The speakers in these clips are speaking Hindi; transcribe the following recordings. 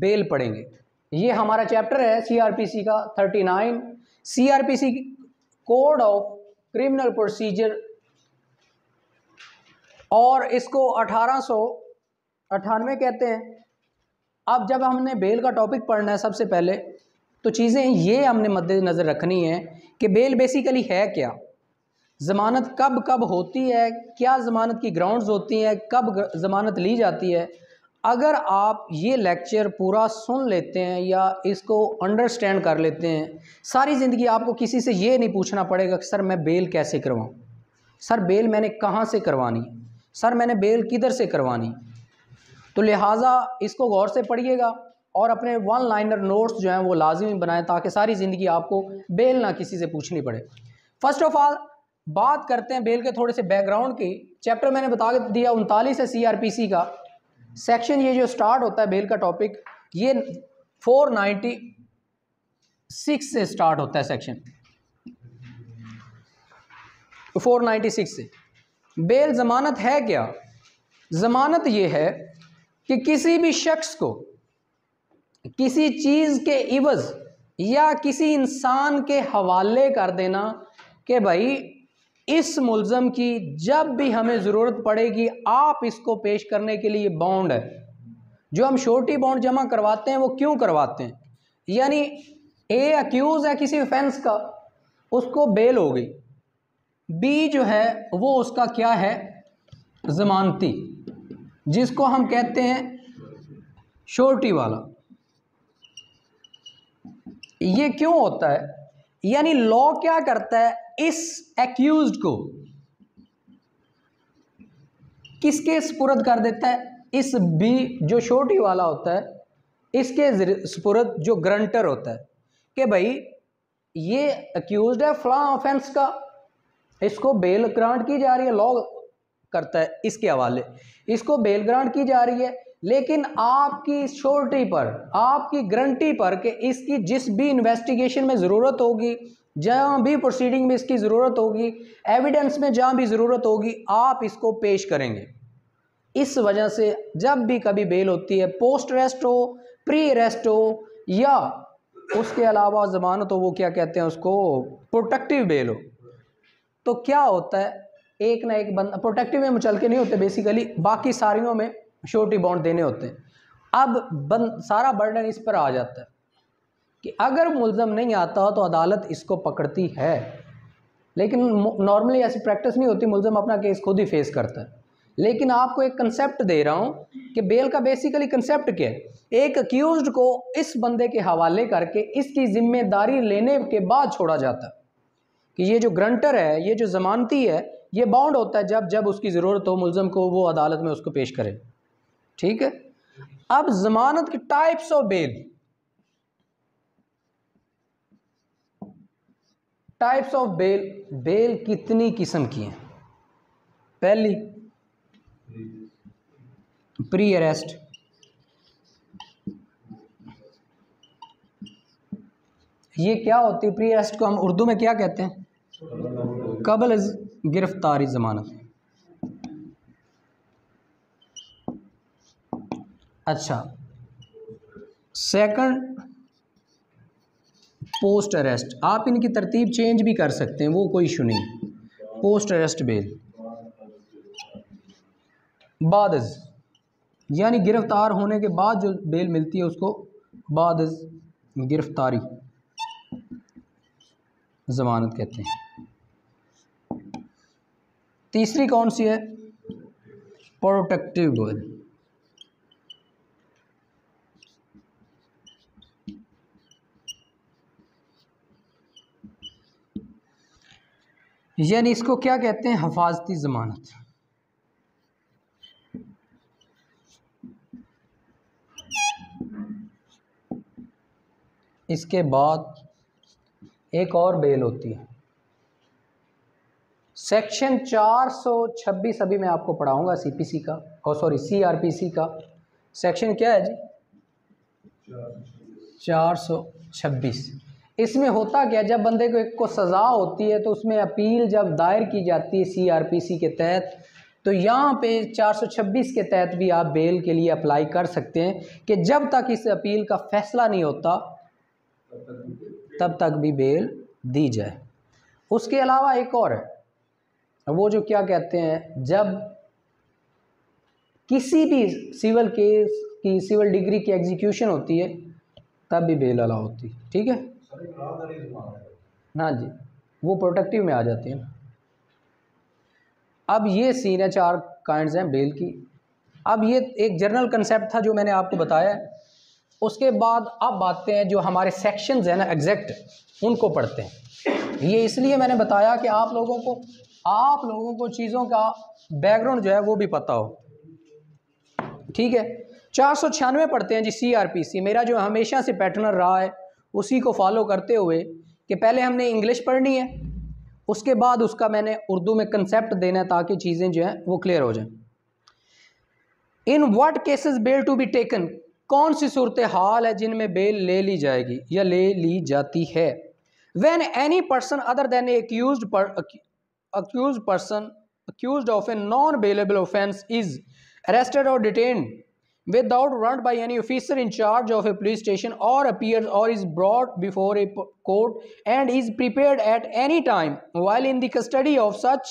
बेल पढ़ेंगे। ये हमारा चैप्टर है सीआरपीसी का 39, CrPC code of criminal procedure, और इसको 1898 कहते हैं। अब जब हमने बेल का टॉपिक पढ़ना है सबसे पहले तो चीज़ें ये हमने मद्देनज़र रखनी है कि बेल बेसिकली है क्या, ज़मानत कब कब होती है, क्या ज़मानत की ग्राउंड्स होती हैं, कब ज़मानत ली जाती है। अगर आप ये लेक्चर पूरा सुन लेते हैं या इसको अंडरस्टैंड कर लेते हैं, सारी ज़िंदगी आपको किसी से ये नहीं पूछना पड़ेगा कि सर मैं बेल कैसे करवाऊँ, सर बेल मैंने कहाँ से करवानी, सर मैंने बेल किधर से करवानी। तो लिहाजा इसको गौर से पढ़िएगा और अपने वन लाइनर नोट्स जो हैं वो लाजमी बनाएं ताकि सारी ज़िंदगी आपको बेल ना किसी से पूछनी पड़े। फर्स्ट ऑफ ऑल बात करते हैं बेल के थोड़े से बैकग्राउंड की। चैप्टर मैंने बता दिया 39 है सीआरपीसी का। सेक्शन ये जो स्टार्ट होता है बेल का टॉपिक, ये 496 से स्टार्ट होता है। सेक्शन 496 से बेल ज़मानत है क्या। ज़मानत ये है कि किसी भी शख्स को किसी चीज़ के इवज़ या किसी इंसान के हवाले कर देना कि भाई इस मुल्ज़म की जब भी हमें ज़रूरत पड़ेगी आप इसको पेश करने के लिए बॉन्ड है। जो हम श्योरिटी बॉन्ड जमा करवाते हैं वो क्यों करवाते हैं, यानी ए अक्यूज़ है किसी ऑफेंस का, उसको बेल हो गई, बी जो है वो उसका क्या है, ज़मानती, जिसको हम कहते हैं श्योरिटी वाला। ये क्यों होता है, यानी लॉ क्या करता है, इस एक्यूज्ड को किसके स्पुरद कर देता है, इस बी जो श्योरिटी वाला होता है इसके स्पुरद जो ग्रंटर होता है कि भाई ये एक्यूज्ड है फलां ऑफेंस का, इसको बेल ग्रांट की जा रही है, लॉ करता है इसके हवाले, इसको बेल ग्रांट की जा रही है, लेकिन आपकी श्योरिटी पर, आपकी गारंटी पर कि इसकी जिस भी इन्वेस्टिगेशन में ज़रूरत होगी, जहाँ भी प्रोसीडिंग में इसकी ज़रूरत होगी, एविडेंस में जहाँ भी ज़रूरत होगी, आप इसको पेश करेंगे। इस वजह से जब भी कभी बेल होती है, पोस्ट अरेस्ट हो, प्री अरेस्ट हो या उसके अलावा ज़मानत हो, वो क्या कहते हैं उसको, प्रोटेक्टिव बेल हो, तो क्या होता है एक ना एक बंदा, प्रोटेक्टिव में चल के नहीं होते बेसिकली, बाकी सारियों में श्योरिटी बॉन्ड देने होते हैं। अब सारा बर्डन इस पर आ जाता है कि अगर मुल्ज़म नहीं आता तो अदालत इसको पकड़ती है, लेकिन नॉर्मली ऐसी प्रैक्टिस नहीं होती, मुल्ज़म अपना केस खुद ही फेस करता है। लेकिन आपको एक कंसेप्ट दे रहा हूँ कि बेल का बेसिकली कंसेप्ट क्या है, एक अक्यूज्ड को इस बंदे के हवाले करके इसकी जिम्मेदारी लेने के बाद छोड़ा जाता है कि ये जो ग्रंटर है, ये जो ज़मानती है, ये बाउंड होता है जब जब उसकी ज़रूरत हो मुल्ज़म को, वो अदालत में उसको पेश करे। ठीक है। अब ज़मानत की types of bail, types of bail, bail कितनी किस्म की हैं। पहली प्री अरेस्ट, ये क्या होती है, प्री अरेस्ट को हम उर्दू में क्या कहते हैं, कबल गिरफ्तारी ज़मानत। अच्छा, सेकंड पोस्ट अरेस्ट, आप इनकी तरतीब चेंज भी कर सकते हैं, वो कोई इशू नहीं। पोस्ट अरेस्ट बेल, बाद यानी गिरफ्तार होने के बाद जो बेल मिलती है उसको बाद गिरफ्तारी ज़मानत कहते हैं। तीसरी कौन सी है, प्रोटेक्टिव बेल। यानी इसको क्या कहते हैं, हिफाजती ज़मानत। इसके बाद एक और बेल होती है, सेक्शन 426 अभी मैं आपको पढ़ाऊंगा सीपीसी का, और सॉरी सीआरपीसी का। सेक्शन क्या है जी, 426। इसमें होता क्या, जब बंदे को सज़ा होती है तो उसमें अपील जब दायर की जाती है सीआरपीसी के तहत, तो यहाँ पे 426 के तहत भी आप बेल के लिए अप्लाई कर सकते हैं कि जब तक इस अपील का फैसला नहीं होता तब तक भी बेल दी जाए। उसके अलावा एक और है, वो जो क्या कहते हैं, जब किसी भी सिविल केस की सिविल डिग्री की एग्जीक्यूशन होती है तब भी बेल अलाउ होती है। ठीक है, हाँ जी, वो प्रोटेक्टिव में आ जाती है। अब ये सीन है, 4 काइंड्स हैं बेल की। अब ये एक जनरल कंसेप्ट था जो मैंने आपको बताया। उसके बाद अब आते हैं जो हमारे सेक्शंस हैं ना एग्जैक्ट, उनको पढ़ते हैं। ये इसलिए मैंने बताया कि आप लोगों को चीज़ों का बैकग्राउंड जो है वो भी पता हो। ठीक है, 496 पढ़ते हैं जी, CRPC। मेरा जो हमेशा से पैटर्न रहा है उसी को फॉलो करते हुए कि पहले हमने इंग्लिश पढ़नी है, उसके बाद उसका मैंने उर्दू में कंसेप्ट देना है ताकि चीज़ें जो हैं वो क्लियर हो जाएं। In what cases bail to be taken, कौन सी सूरत हाल है जिनमें बेल ले ली जाएगी या ले ली जाती है। When any person other than accused of a non bailable offence is arrested or detained without warrant by any officer in charge of a police station or appears or is brought before a court and is prepared at any time while in the custody of such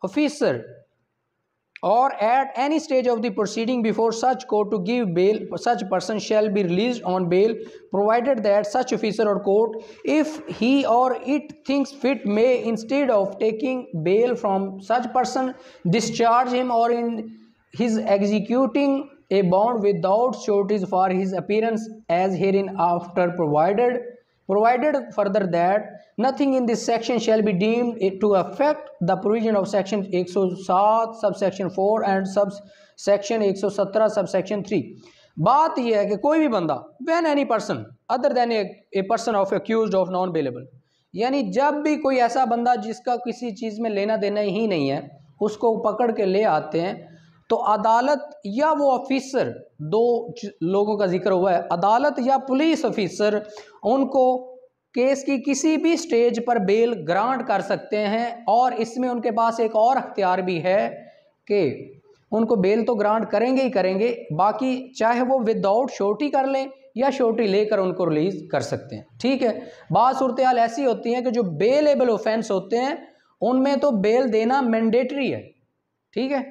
officer or at any stage of the proceeding before such court to give bail, such person shall be released on bail provided that such officer or court, if he or it thinks fit, may instead of taking bail from such person discharge him or in his executing a bond without sureties for his appearance as hereinafter provided further that nothing in this section shall be deemed to affect the provision of section 107 subsection 4 and subsection 117 subsection 3। बात यह है कि कोई भी बंदा when any person other than a person of accused of non bailable, यानी जब भी कोई ऐसा बंदा जिसका किसी चीज़ में लेना देना ही नहीं है उसको पकड़ के ले आते हैं, तो अदालत या वो ऑफिसर, 2 लोगों का जिक्र हुआ है, अदालत या पुलिस ऑफिसर उनको केस की किसी भी स्टेज पर बेल ग्रांट कर सकते हैं। और इसमें उनके पास एक और अख्तियार भी है कि उनको बेल तो ग्रांट करेंगे ही करेंगे, बाकी चाहे वो विदाउट श्योरिटी कर लें या श्योरिटी लेकर उनको रिलीज कर सकते हैं। ठीक है, बात सूरत हाल ऐसी होती है कि जो बेलेबल ऑफेंस होते हैं उनमें तो बेल देना मैंडेटरी है। ठीक है,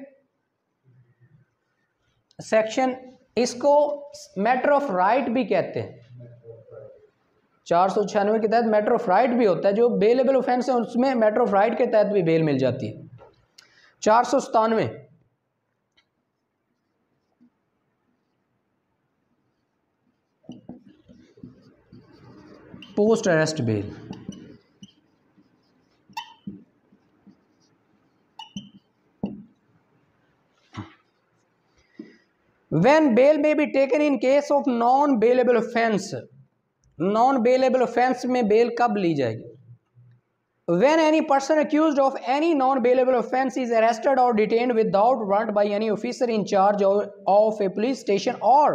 सेक्शन, इसको मैटर ऑफ राइट भी कहते हैं। 496 के तहत मैटर ऑफ राइट भी होता है, जो बेलेबल ऑफेंस है उसमें मैटर ऑफ राइट के तहत भी बेल मिल जाती है। 497 post arrest bell. When bail may be taken in case of non bailable offense, non bailable offence में बेल कब ली जाएगी। When any person accused of any non bailable offense is arrested or detained without warrant by any officer in charge of a police station or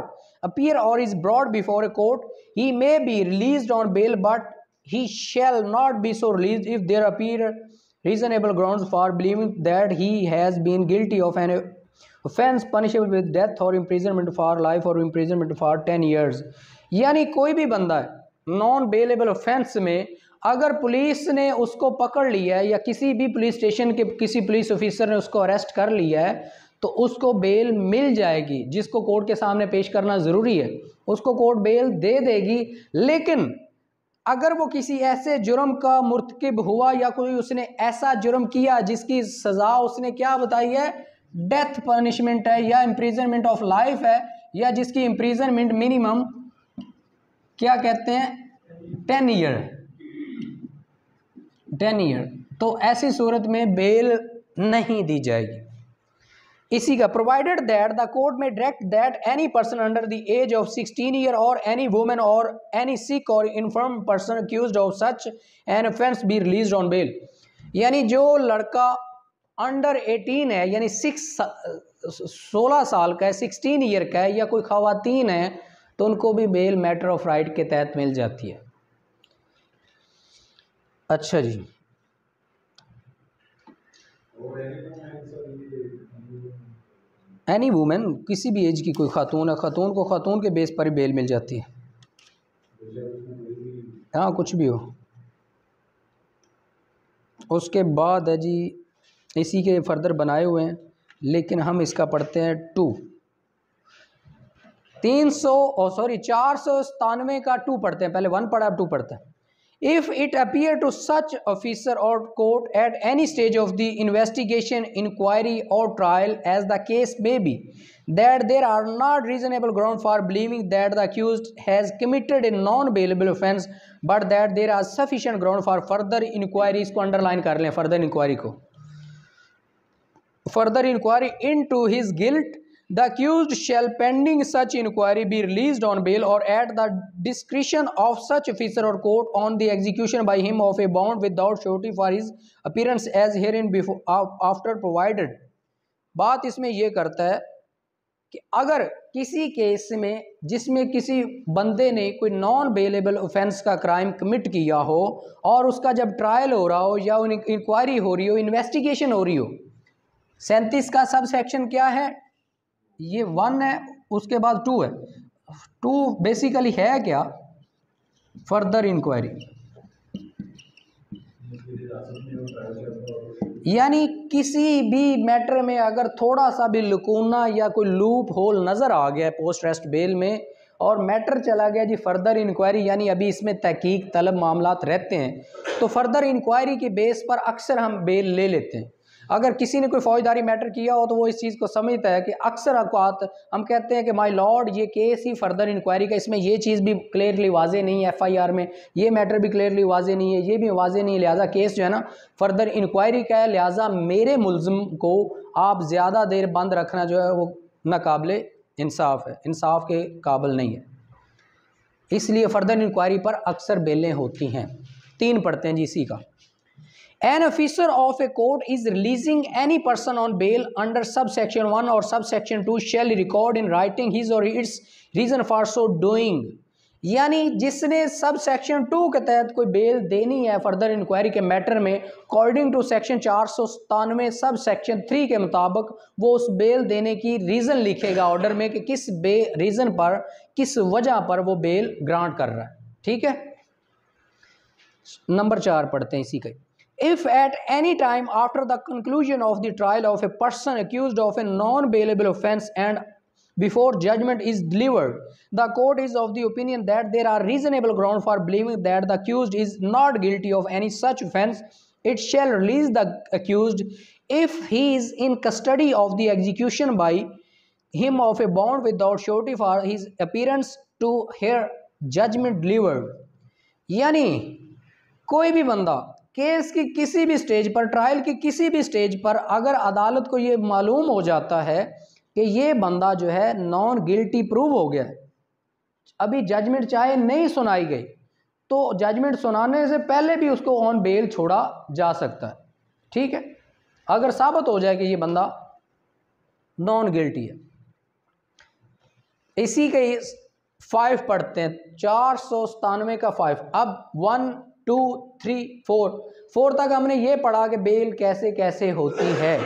appear or is brought before a court, he may be released on bail, but he shall not be so released if there appear reasonable grounds for believing that he has been guilty of an offense punishable with death or imprisonment for life or imprisonment for 10 years। यानी कोई भी बंदा है नॉन बेलेबल ऑफेंस में अगर पुलिस ने उसको पकड़ लिया है या किसी भी पुलिस स्टेशन के किसी पुलिस ऑफिसर ने उसको अरेस्ट कर लिया है तो उसको बेल मिल जाएगी। जिसको कोर्ट के सामने पेश करना ज़रूरी है उसको कोर्ट बेल दे देगी। लेकिन अगर वो किसी ऐसे जुर्म का मुर्तकिब हुआ या कोई उसने ऐसा जुर्म किया जिसकी सज़ा उसने क्या बताई है, डेथ पनिशमेंट है या इम्प्रिजनमेंट ऑफ लाइफ है, या जिसकी इम्प्रिजनमेंट मिनिमम क्या कहते हैं 10 ईयर, तो ऐसी सूरत में बेल नहीं दी जाएगी। इसी का प्रोवाइडेड दैट द कोर्ट में direct that any person under the age of 16 year और एनी वुमेन और एनी सिक और infirm person accused of such an offence be released on bail. यानी जो लड़का अंडर 18 है यानी 16 साल का है, 16 ईयर का है, या कोई खवातीन है तो उनको भी बेल मैटर ऑफ राइट के तहत मिल जाती है। अच्छा जी, एनी वुमेन, किसी भी एज की कोई खातून है, खातून को खातून के बेस पर ही बेल मिल जाती है। हाँ, कुछ भी हो। उसके बाद है जी, इसी के फर्दर बनाए हुए हैं, लेकिन हम इसका पढ़ते हैं 497 का 2 पढ़ते हैं। पहले 1 पढ़ा, अब 2 पढ़ते हैं। If it appear to such officer or court at any stage of the investigation, inquiry or trial as the case may be, that there are not reasonable ground for believing that the accused has committed a non-bailable offence, but that there are sufficient ground for further inquiry, इसको underline कर लें, further inquiry को, further inquiry into his guilt, the accused shall pending such inquiry be released on bail or at the discretion of such officer or court on the execution by him of a bond without surety for his appearance as herein before after provided। बात इसमें यह करता है कि अगर किसी केस में जिसमें किसी बंदे ने कोई नॉन बेलेबल ऑफेंस का क्राइम कमिट किया हो और उसका जब ट्रायल हो रहा हो या इंक्वायरी हो रही हो, इन्वेस्टिगेशन हो रही हो, 37 का सब सेक्शन क्या है, ये 1 है, उसके बाद 2 है। 2 बेसिकली है क्या, फर्दर इंक्वायरी, यानी किसी भी मैटर में अगर थोड़ा सा भी लुकूना या कोई लूप होल नज़र आ गया पोस्ट रेस्ट बेल में और मैटर चला गया जी फर्दर इंक्वायरी, यानी अभी इसमें तहकीक तलब मामलात रहते हैं, तो फर्दर इंक्वायरी के बेस पर अक्सर हम बेल ले लेते हैं। अगर किसी ने कोई फौजदारी मैटर किया हो तो वो इस चीज़ को समझता है कि अक्सर औक़ात हम कहते हैं कि माय लॉर्ड ये केस ही फर्दर इंक्वायरी का, इसमें ये चीज़ भी क्लियरली वाजे नहीं है, FIR में ये मैटर भी क्लियरली वाजे नहीं है, ये भी वाजे नहीं है, लिहाजा केस जो है ना फर्दर इंक्वायरी का है, लिहाजा मेरे मुल्ज़िम को आप ज़्यादा देर बंद रखना जो है वो नाकाबिले इंसाफ है, इंसाफ के काबिल नहीं है, इसलिए फर्दर इंक्वायरी पर अक्सर बेलें होती हैं। 3 पढ़ते हैं जी इसी का। An officer of a court is releasing any person on bail under subsection 1 or subsection 2 shall record in writing his or its reason for so doing, यानी जिसने सब सेक्शन 2 के तहत कोई बेल देनी है फर्दर इंक्वायरी के मैटर में, according to section 497 sub section 3 के मुताबिक वो उस बेल देने की रीज़न लिखेगा ऑर्डर में कि किस रीज़न पर, किस वजह पर वो बेल ग्रांट कर रहा है। ठीक है, नंबर 4 पढ़ते हैं इसी का। If at any time after the conclusion of the trial of a person accused of a non-bailable offence and before judgment is delivered, the court is of the opinion that there are reasonable grounds for believing that the accused is not guilty of any such offence, it shall release the accused if he is in custody of the execution by him of a bond without surety for his appearance to hear judgment delivered। यानी कोई भी बंदा केस की किसी भी स्टेज पर, ट्रायल की किसी भी स्टेज पर अगर अदालत को ये मालूम हो जाता है कि ये बंदा जो है नॉन गिल्टी प्रूव हो गया है, अभी जजमेंट चाहे नहीं सुनाई गई तो जजमेंट सुनाने से पहले भी उसको ऑन बेल छोड़ा जा सकता है। ठीक है, अगर साबित हो जाए कि ये बंदा नॉन गिल्टी है। इसी के 5 पढ़ते हैं, 497 का 5। अब 1 2 3 4 तक हमने ये पढ़ा कि बेल कैसे कैसे होती है।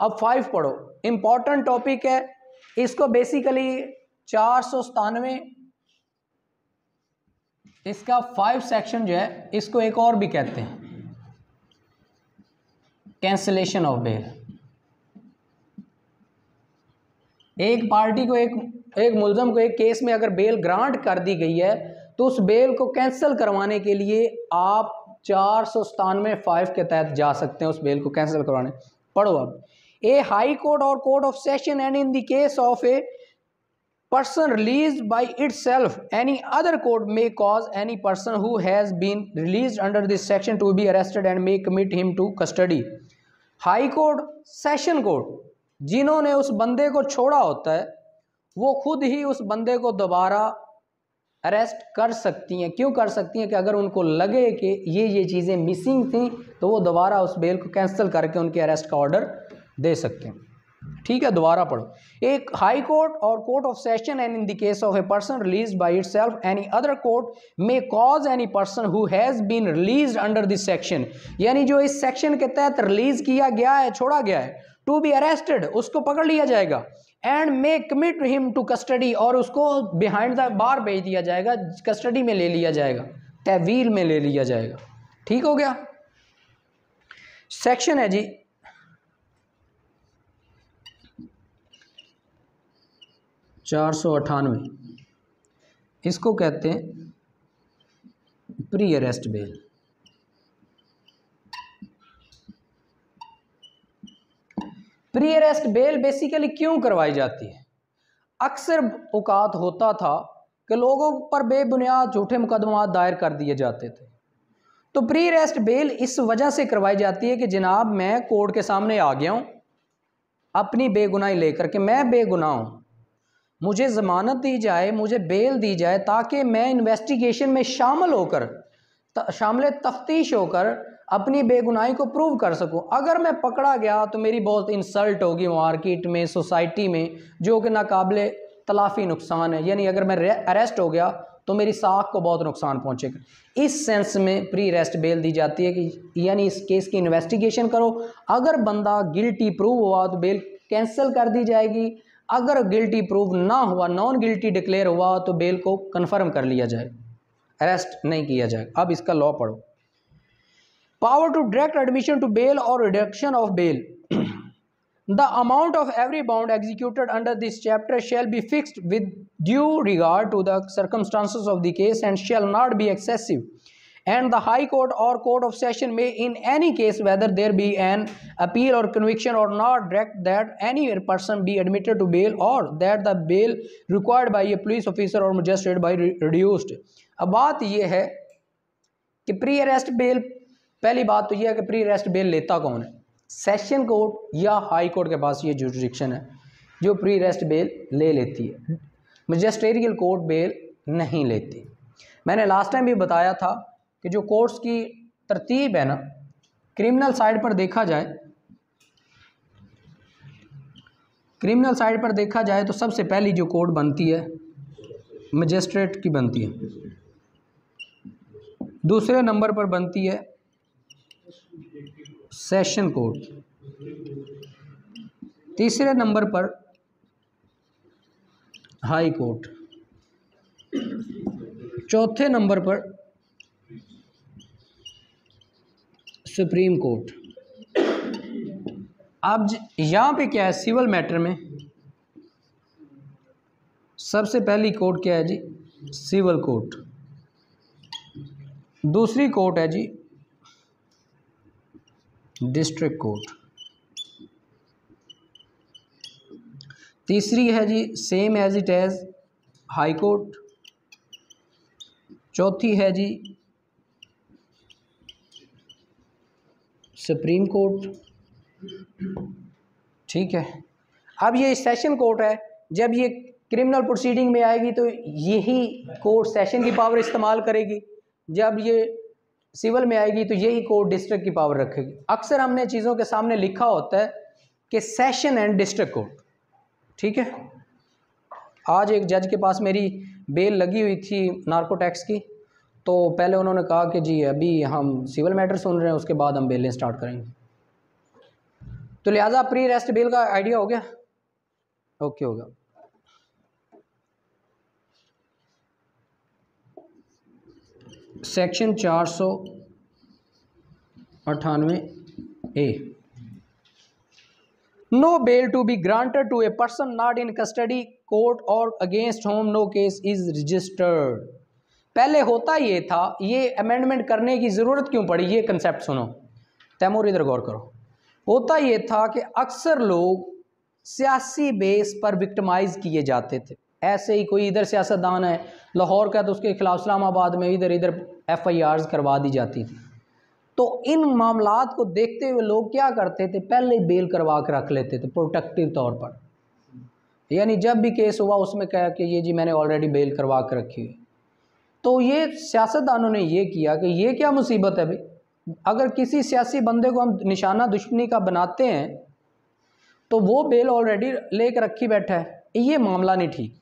अब 5 पढ़ो, इंपॉर्टेंट टॉपिक है, इसको बेसिकली 497 इसका 5 सेक्शन जो है इसको एक और भी कहते हैं कैंसिलेशन ऑफ बेल। एक पार्टी को एक मुल्ज़म को एक केस में अगर बेल ग्रांट कर दी गई है तो उस बेल को कैंसिल करवाने के लिए आप 497(5) के तहत जा सकते हैं उस बेल को कैंसिल करवाने। पढ़ो अब। ए हाई कोर्ट और court of session and in the case of A person released by itself any other court may cause any person who has been released under this section to be arrested and may commit him to custody। High court, session court जिन्होंने उस बंदे को छोड़ा होता है वो खुद ही उस बंदे को दोबारा अरेस्ट कर सकती हैं। क्यों कर सकती हैं? कि अगर उनको लगे कि ये चीज़ें मिसिंग थी तो वो दोबारा उस बेल को कैंसिल करके उनके अरेस्ट का ऑर्डर दे सकते हैं। ठीक है, दोबारा पढ़ो। एक हाई कोर्ट और court of session and in the case of a person released by itself any other court may cause any person who has been released under this section, यानी जो इस सेक्शन के तहत रिलीज किया गया है, छोड़ा गया है, टू बी अरेस्टेड, उसको पकड़ लिया जाएगा, and may commit him to custody, और उसको बिहाइंड द बार भेज दिया जाएगा, कस्टडी में ले लिया जाएगा, तहवील में ले लिया जाएगा। ठीक हो गया। सेक्शन है जी 498, इसको कहते हैं pre arrest bell. Pre arrest bell basically क्यों करवाई जाती है? अक्सर औकात होता था कि लोगों पर बेबुनियाद झूठे मुकदमा दायर कर दिए जाते थे, तो प्री अरेस्ट बेल इस वजह से करवाई जाती है कि जनाब मैं कोर्ट के सामने आ गया हूं अपनी बेगुनाही लेकर के, मैं बेगुनाह हूं, मुझे ज़मानत दी जाए, मुझे बेल दी जाए, ताकि मैं इन्वेस्टिगेशन में शामिल होकर, शामिल तफ्तीश होकर अपनी बेगुनाही को प्रूव कर सकूं। अगर मैं पकड़ा गया तो मेरी बहुत इंसल्ट होगी मार्केट में, सोसाइटी में, जो कि नाकाबिले तलाफ़ी नुकसान है। यानी अगर मैं अरेस्ट हो गया तो मेरी साख को बहुत नुकसान पहुंचेगा। इस सेंस में प्री अरेस्ट बेल दी जाती है कि यानी इस केस की इन्वेस्टिगेशन करो, अगर बंदा गिल्टी प्रूव हुआ तो बेल कैंसिल कर दी जाएगी, अगर गिल्टी प्रूव ना हुआ, नॉन गिल्टी डिक्लेयर हुआ, तो बेल को कन्फर्म कर लिया जाए, अरेस्ट नहीं किया जाए। अब इसका लॉ पढ़ो। Power to direct admission to bail और reduction of bail, the amount of every bond executed under this chapter shall be fixed with due regard to the circumstances of the case and shall not be excessive, and the high court or court of session may in any case whether there be an appeal or conviction or not direct that any person be admitted to bail or that the bail required by a police officer or magistrate by reduced। अब बात यह है कि प्री अरेस्ट बेल, पहली बात तो यह है कि प्री अरेस्ट बेल लेता कौन है? सेशन कोर्ट या हाई कोर्ट के पास ये जुरिडिक्शन है जो प्री अरेस्ट बेल ले लेती है, मैजिस्ट्रेरियल कोर्ट बेल नहीं लेती। मैंने लास्ट टाइम भी बताया था कि जो कोर्ट्स की तरतीब है ना, क्रिमिनल साइड पर देखा जाए, क्रिमिनल साइड पर देखा जाए तो सबसे पहली जो कोर्ट बनती है मजिस्ट्रेट की बनती है, दूसरे नंबर पर बनती है सेशन कोर्ट, तीसरे नंबर पर हाई कोर्ट, चौथे नंबर पर सुप्रीम कोर्ट। अब यहाँ पे क्या है, सिविल मैटर में सबसे पहली कोर्ट क्या है जी? Civil court. दूसरी कोर्ट है जी डिस्ट्रिक्ट कोर्ट। तीसरी है जी same as it as high court. चौथी है जी सुप्रीम कोर्ट। ठीक है। अब ये सेशन कोर्ट है, जब ये क्रिमिनल प्रोसीडिंग में आएगी तो यही कोर्ट सेशन की पावर इस्तेमाल करेगी, जब ये सिविल में आएगी तो यही कोर्ट डिस्ट्रिक्ट की पावर रखेगी। अक्सर हमने चीज़ों के सामने लिखा होता है कि सेशन एंड डिस्ट्रिक्ट कोर्ट। ठीक है। आज एक जज के पास मेरी बेल लगी हुई थी नार्को टैक्स की, तो पहले उन्होंने कहा कि जी अभी हम सिविल मैटर सुन रहे हैं, उसके बाद हम बेलें स्टार्ट करेंगे। तो लिहाजा प्री अरेस्ट बेल का आइडिया हो गया? ओके होगा। Section 498A, no bail to be granted to a person not in custody court और against whom no case is registered. पहले होता ये था, ये अमेंडमेंट करने की ज़रूरत क्यों पड़ी? ये कंसेप्ट सुनो, तैमूर इधर गौर करो। होता ये था कि अक्सर लोग सियासी बेस पर विक्टिमाइज किए जाते थे। ऐसे ही कोई इधर सियासतदान है लाहौर का, तो उसके खिलाफ इस्लामाबाद में इधर इधर FIRs करवा दी जाती थी। तो इन मामलात को देखते हुए लोग क्या करते थे, पहले बेल करवा के रख लेते थे प्रोटेक्टिव तौर पर। यानी जब भी केस हुआ उसमें कहा कि ये जी मैंने ऑलरेडी बेल करवा के रखी हुई। तो ये सियासतदानों ने ये किया कि ये क्या मुसीबत है भाई, अगर किसी सियासी बंदे को हम निशाना दुश्मनी का बनाते हैं तो वो बेल ऑलरेडी लेकर रखी बैठा है, ये मामला नहीं ठीक।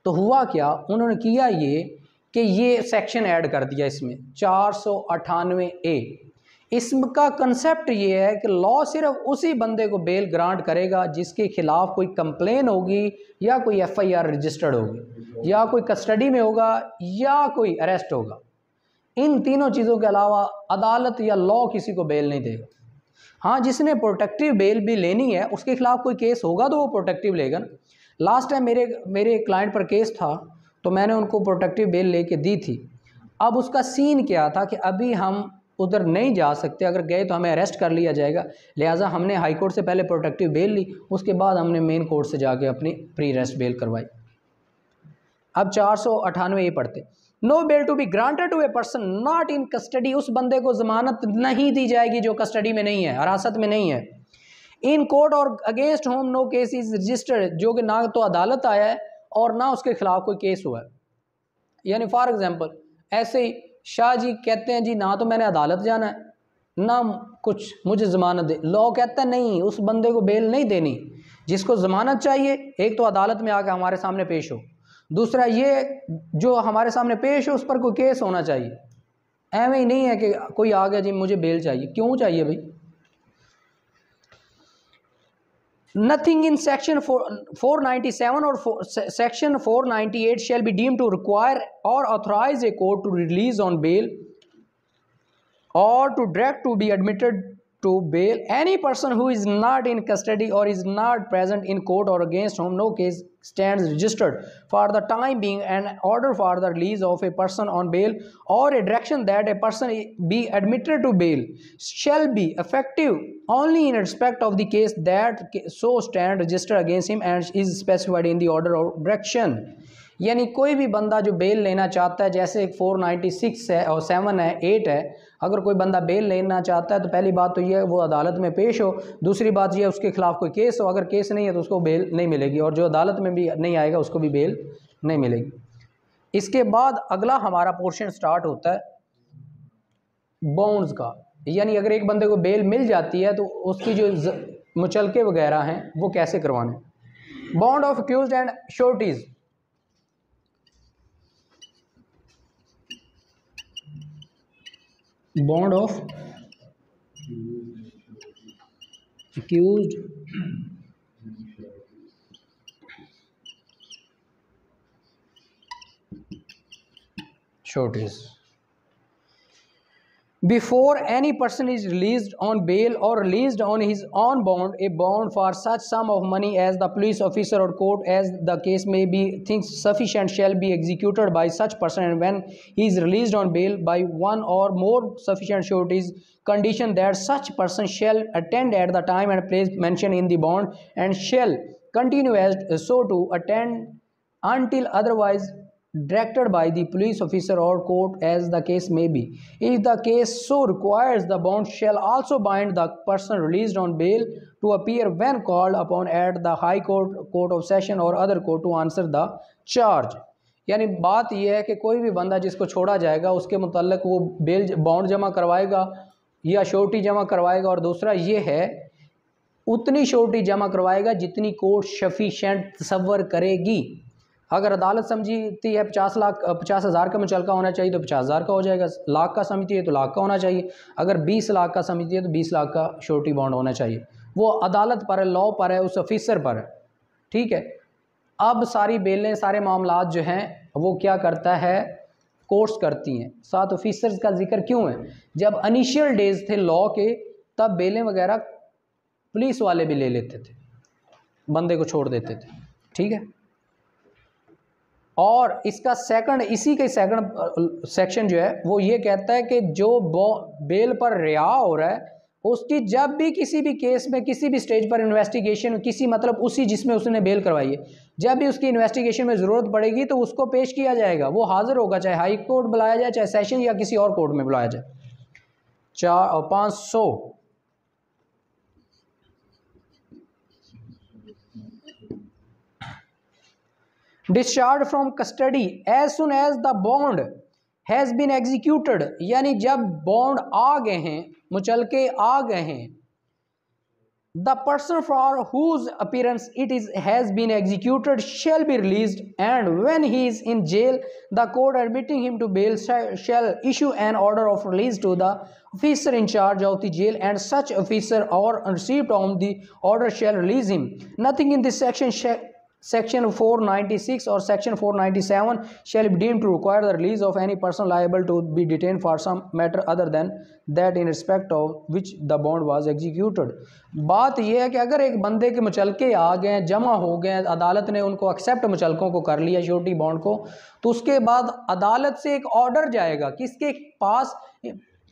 तो हुआ क्या, उन्होंने किया ये कि ये सेक्शन ऐड कर दिया इसमें 498A। इसका कंसेप्ट ये है कि लॉ सिर्फ उसी बंदे को बेल ग्रांट करेगा जिसके खिलाफ कोई कंप्लेन होगी या कोई FIR रजिस्टर्ड होगी या कोई कस्टडी में होगा या कोई अरेस्ट होगा। इन तीनों चीज़ों के अलावा अदालत या लॉ किसी को बेल नहीं देगा। हाँ, जिसने प्रोटेक्टिव बेल भी लेनी है उसके खिलाफ कोई केस होगा तो वो प्रोटेक्टिव लेगा। लास्ट टाइम मेरे क्लाइंट पर केस था तो मैंने उनको प्रोटेक्टिव बेल लेके दी थी। अब उसका सीन क्या था कि अभी हम उधर नहीं जा सकते, अगर गए तो हमें अरेस्ट कर लिया जाएगा, लिहाजा हमने हाई कोर्ट से पहले प्रोटेक्टिव बेल ली, उसके बाद हमने मेन कोर्ट से जाके अपनी प्री अरेस्ट बेल करवाई। अब 498A पढ़ते, no bail to be granted to a person not in custody, उस बंदे को जमानत नहीं दी जाएगी जो कस्टडी में नहीं है, हिरासत में नहीं है। इन कोर्ट और against whom no case is registered, जो कि ना तो अदालत आया है और ना उसके खिलाफ कोई केस हुआ है। यानी फॉर एग्जांपल ऐसे ही शाह जी कहते हैं जी ना तो मैंने अदालत जाना है ना कुछ मुझे ज़मानत दे, लॉ कहता है नहीं, उस बंदे को बेल नहीं देनी। जिसको ज़मानत चाहिए एक तो अदालत में आकर हमारे सामने पेश हो, दूसरा ये जो हमारे सामने पेश हो उस पर कोई केस होना चाहिए। ऐਵੇਂ ही नहीं है कि कोई आ गया जी मुझे बेल चाहिए, क्यों चाहिए भाई। Nothing in section 497 or section 498 shall be deemed to require or authorize a court to release on bail or to direct to be admitted to bail any person who is not in custody or is not present in court or against whom no case stands registered for the time being, an order for the release of a person on bail or a direction that a person be admitted to bail shall be effective only in respect of the case that so stand registered against him and is specified in the order or direction। यानी कोई भी बंदा जो बेल लेना चाहता है, जैसे 496 है और 7 है 8 है, अगर कोई बंदा बेल लेना चाहता है तो पहली बात तो ये है वो अदालत में पेश हो, दूसरी बात ये है उसके खिलाफ कोई केस हो, अगर केस नहीं है तो उसको बेल नहीं मिलेगी और जो अदालत में भी नहीं आएगा उसको भी बेल नहीं मिलेगी। इसके बाद अगला हमारा पोर्शन स्टार्ट होता है बॉन्ड्स का, यानी अगर एक बंदे को बेल मिल जाती है तो उसकी जो मुचलके वगैरह हैं वो कैसे करवाने। Bond of accused and sureties, bond of accused sureties before any person is released on bail or released on his own bond, a bond for such sum of money as the police officer or court as the case may be thinks sufficient shall be executed by such person, and when he is released on bail by one or more sufficient sureties, condition that such person shall attend at the time and place mentioned in the bond and shall continue as so to attend until otherwise directed by the police officer or court as the case may be. If the case so requires, the bond shall also bind the person released on bail to appear when called upon at the High Court, Court of Session or other court to answer the charge। यानी बात यह है कि कोई भी बंदा जिसको छोड़ा जाएगा उसके मुतल्लिक वो बेल बॉन्ड जमा करवाएगा या श्योरिटी जमा करवाएगा, और दूसरा ये है उतनी श्योरिटी जमा करवाएगा जितनी कोर्ट सफिशेंट तसव्वुर करेगी। अगर अदालत समझती है 50,000 का मुचलका होना चाहिए तो 50,000 का हो जाएगा, लाख का समझती है तो लाख का होना चाहिए, अगर 20 लाख का समझती है तो 20 लाख का श्योरिटी बॉन्ड होना चाहिए। वो अदालत पर है, लॉ पर है, उस ऑफिसर पर है, ठीक है। अब सारी बेलें सारे मामलात जो हैं वो क्या करता है, कोर्ट्स करती हैं। 7 ऑफिसर्स का जिक्र क्यों है, जब इनिशियल डेज थे लॉ के तब बेलें वगैरह पुलिस वाले भी ले लेते थे, बंदे को छोड़ देते थे, ठीक है। और इसका इसी के सेकंड सेक्शन जो है वो ये कहता है कि जो बेल पर रिहा हो रहा है उसकी जब भी किसी भी केस में किसी भी स्टेज पर इन्वेस्टिगेशन किसी मतलब उसी जिसमें उसने बेल करवाई है, जब भी उसकी इन्वेस्टिगेशन में ज़रूरत पड़ेगी तो उसको पेश किया जाएगा, वो हाजिर होगा, चाहे हाई कोर्ट बुलाया जाए, चाहे सेशन या किसी और कोर्ट में बुलाया जाए। 500 discharge from custody as soon as the bond has been executed, यानी जब बॉन्ड आ गए हैं, मुचलके आ गए हैं, The person for whose appearance it is has been executed shall be released, and when he is in jail, the court admitting him to bail shall issue an order of release to the officer in charge of the jail, and such officer or receipt on the order shall release him. Nothing in this section 496 or section 497 shall be deemed to require the release of any person liable to be detained for some matter other than that in respect of which the bond was executed. बात यह है कि अगर एक बंदे के मुचलके आ गए, जमा हो गए, अदालत ने उनको एक्सेप्ट मुचलकों को कर लिया श्योरिटी बॉन्ड को, तो उसके बाद अदालत से एक ऑर्डर जाएगा किसके पास?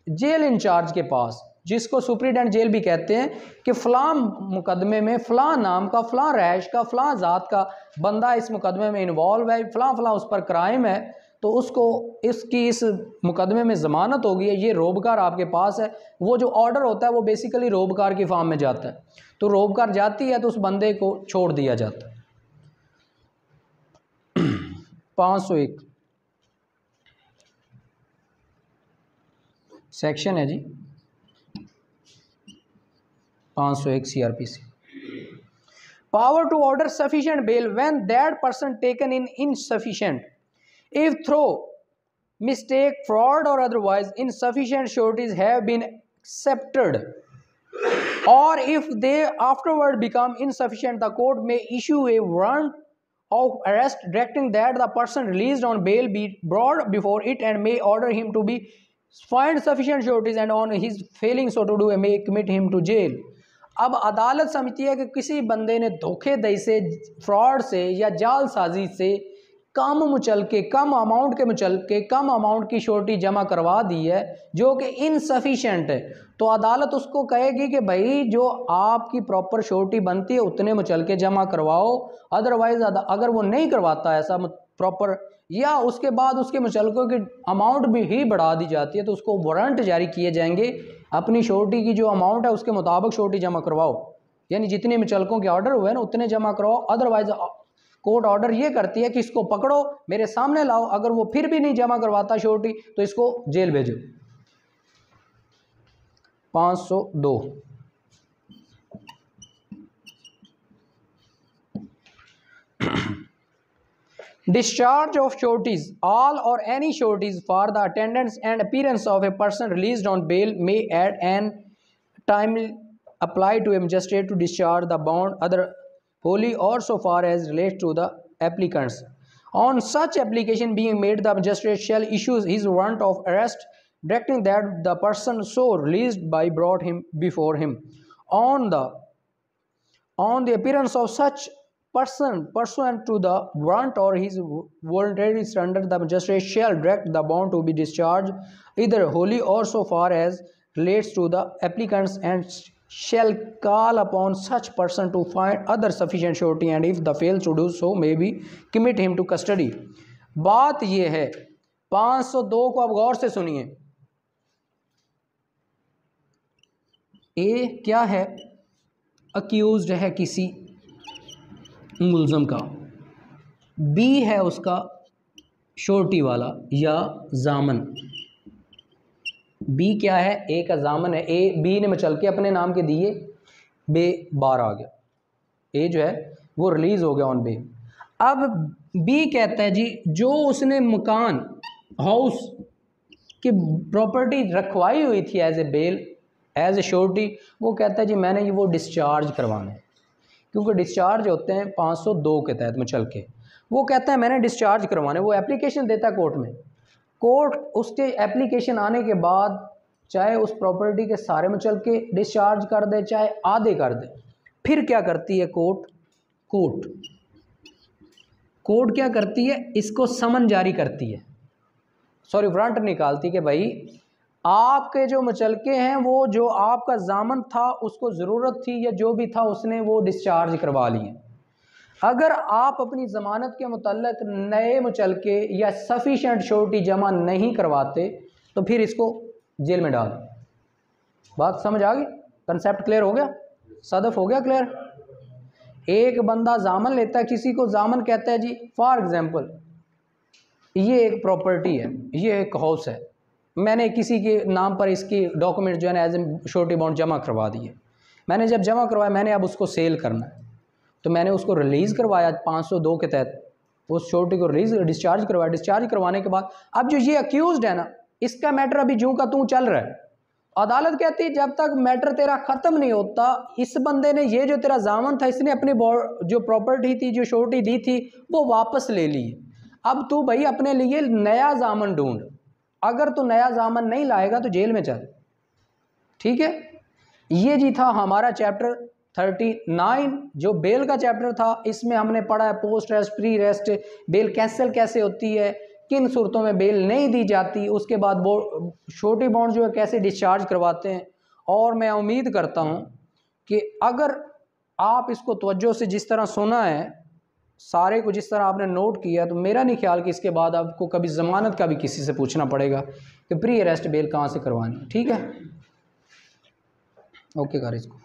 जेल इंचार्ज के पास, जिसको सुप्रीडेंट जेल भी कहते हैं, कि फ़लाँ मुकदमे में फ़लाँ नाम का, फ़लाँ रैश का, फ़लाँ ज़ात का बंदा इस मुकदमे में इन्वॉल्व है, फ़लाँ उस पर क्राइम है, तो उसको इसकी इस मुकदमे में ज़मानत होगी, ये रोबकार आपके पास है। वो जो ऑर्डर होता है वो बेसिकली रोबकार की फॉर्म में जाता है, तो रोबकार जाती है तो उस बंदे को छोड़ दिया जाता है। 501 सेक्शन है जी, 501 CRPC। Power to order sufficient bail when that person taken in insufficient, if through mistake, fraud or otherwise insufficient sureties have been accepted, or if they afterward become insufficient, the court may issue a warrant of arrest directing that the person released on bail be brought before it, and may order him to be find sufficient sureties, and on his failing so to do may commit him to jail। अब अदालत समझती है कि किसी बंदे ने धोखेधड़ी से, फ्रॉड से या जालसाजी से कम मुचलके, कम अमाउंट के मुचलके, कम अमाउंट की श्योरिटी जमा करवा दी है जो कि इनसफिशिएंट है, तो अदालत उसको कहेगी कि भाई जो आपकी प्रॉपर श्योरिटी बनती है उतने मुचलके जमा करवाओ, अदरवाइज अगर वो नहीं करवाता ऐसा प्रॉपर, या उसके बाद उसके मुचलकों की अमाउंट भी ही बढ़ा दी जाती है, तो उसको वारंट जारी किए जाएंगे, अपनी श्योरिटी की जो अमाउंट है उसके मुताबिक श्योरिटी जमा करवाओ, यानी जितने मुचलकों के ऑर्डर हुए ना उतने जमा करवाओ। अदरवाइज कोर्ट ऑर्डर ये करती है कि इसको पकड़ो, मेरे सामने लाओ, अगर वो फिर भी नहीं जमा करवाता श्योरिटी तो इसको जेल भेजो। 502 Discharge of sureties. All or any sureties for the attendance and appearance of a person released on bail may at an time apply to a magistrate to discharge the bond other wholly or so far as relates to the applicants. On such application being made, the magistrate shall issue his warrant of arrest directing that the person so released by brought him before him. On the appearance of such person pursuant to the warrant or his voluntary surrender, the magistrate shall direct the bond to be discharged either wholly or so far as relates to the applicants, and shall call upon such person to find other sufficient surety, and if the fails to do so may be commit him to custody। बात ये है 502 को आप गौर से सुनिए। ए क्या है? अक्यूज्ड है किसी मुल्ज़म का, बी है उसका श्योरिटी वाला या जामन। बी क्या है? ए का जामन है, ए बी ने मचल के अपने नाम के दिए, बे बार आ गया, ए जो है वो रिलीज़ हो गया ऑन बे। अब बी कहता है जी जो उसने मकान हाउस की प्रॉपर्टी रखवाई हुई थी as a bail, as a surety, वो कहता है जी मैंने ये वो डिस्चार्ज करवाना है, क्योंकि डिस्चार्ज होते हैं 502 के तहत मचल के। वो कहता है मैंने डिस्चार्ज करवाना है, वो एप्लीकेशन देता है कोर्ट में, कोर्ट उसके एप्लीकेशन आने के बाद चाहे उस प्रॉपर्टी के सारे मचल के डिस्चार्ज कर दे चाहे आधे कर दे, फिर क्या करती है कोर्ट क्या करती है? इसको समन जारी करती है, सॉरी वारंट निकालती कि भाई आपके जो मुचलके हैं वो जो आपका जामन था उसको ज़रूरत थी या जो भी था उसने वो डिस्चार्ज करवा लिए। अगर आप अपनी ज़मानत के मुतल्लिक़ नए मुचलके या सफिशेंट श्योरिटी जमा नहीं करवाते तो फिर इसको जेल में डाल। बात समझ आ गई? कंसेप्ट क्लियर हो गया? सदफ हो गया क्लियर? एक बंदा जामन लेता है किसी को, जामन कहता है जी फॉर एग्ज़ाम्पल ये एक प्रॉपर्टी है, ये एक हाउस है, मैंने किसी के नाम पर इसकी डॉक्यूमेंट जो है ना एज ए श्योरिटी बॉन्ड जमा करवा दिए, मैंने जब जमा करवाया, मैंने अब उसको सेल करना है, तो मैंने उसको रिलीज़ करवाया 502 के तहत, उस श्योरिटी को डिस्चार्ज करवाया। डिस्चार्ज करवाने के बाद अब जो ये अक्यूज्ड है ना, इसका मैटर अभी जूं का तूं चल रहा है। अदालत कहती है जब तक मैटर तेरा ख़त्म नहीं होता, इस बंदे ने ये जो तेरा जामन था, इसने अपनी जो प्रॉपर्टी थी, जो श्योरिटी दी थी, वो वापस ले ली। अब तू भाई अपने लिए नया जामन ढूंढ, अगर तू नया जामन नहीं लाएगा तो जेल में चल। ठीक है, ये जी था हमारा चैप्टर 39 जो बेल का चैप्टर था। इसमें हमने पढ़ा है post arrest, pre arrest, bail cancel कैसे होती है, किन सूरतों में बेल नहीं दी जाती, उसके बाद श्योरिटी बॉन्ड जो है कैसे डिस्चार्ज करवाते हैं। और मैं उम्मीद करता हूं कि अगर आप इसको तवज्जो से जिस तरह सुना है, सारे को जिस तरह आपने नोट किया, तो मेरा नहीं ख्याल कि इसके बाद आपको कभी ज़मानत का भी किसी से पूछना पड़ेगा कि प्री अरेस्ट बेल कहाँ से करवानी है। ठीक है, ओके कर इसको।